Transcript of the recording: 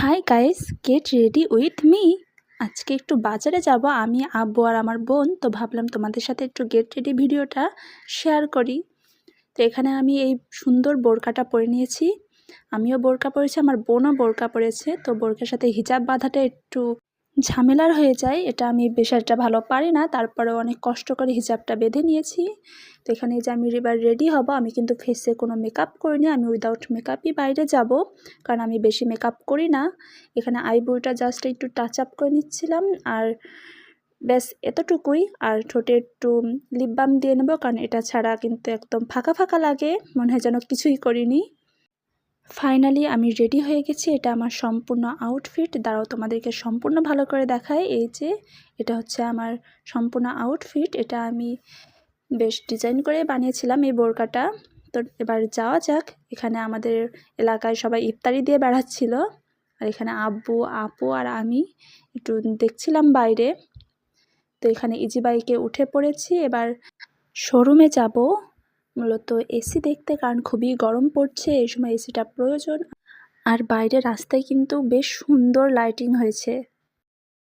Hi guys, get ready with me. আজকে একটু বাজারে যাব আমি, আব্বু আর আমার বোন। তো ভাবলাম তোমাদের সাথে একটু গেট রেডি ভিডিওটা শেয়ার করি। তো এখানে আমি এই সুন্দর বোরকাটা পরে নিয়েছি। আমিও বোরকা পরেছি, আমার বোনও বোরকা পরেছে। তো বোরকার সাথে হিজাব বাঁধাটা একটু ঝামেলার হয়ে যায়, এটা আমি বেশ একটা ভালো পারি না, তারপরেও অনেক কষ্ট করে হিজাবটা বেঁধে নিয়েছি। তো এখানে যে আমি এবার রেডি হব, আমি কিন্তু ফেসে কোনো মেকআপ করিনি, আমি উইদাউট মেকআপই বাইরে যাব, কারণ আমি বেশি মেকআপ করি না। এখানে আইব্রোটা জাস্ট একটু টাচ আপ করে নিচ্ছিলাম, আর ব্যাস এতটুকুই। আর ঠোঁটে একটু লিপ বাম দিয়ে নেব, কারণ এটা ছাড়া কিন্তু একদম ফাঁকা ফাঁকা লাগে, মনে হয় যেন কিছুই করিনি। ফাইনালি আমি রেডি হয়ে গেছি। এটা আমার সম্পূর্ণ আউটফিট। দাঁড়াও তোমাদেরকে সম্পূর্ণ ভালো করে দেখায়। এই যে এটা হচ্ছে আমার সম্পূর্ণ আউটফিট। এটা আমি বেশ ডিজাইন করে বানিয়েছিলাম এই বোরকাটা। তো এবার যাওয়া যাক। এখানে আমাদের এলাকায় সবাই ইফতারি দিয়ে বেড়াচ্ছিল, আর এখানে আব্বু, আপু আর আমি একটু দেখছিলাম বাইরে। তো এখানে ইজি বাইকে উঠে পড়েছি। এবার শোরুমে যাব মূলত এসি দেখতে, কারণ খুবই গরম পড়ছে, এই সময় এসিটা প্রয়োজন। আর বাইরে রাস্তায় কিন্তু বেশ সুন্দর লাইটিং হয়েছে।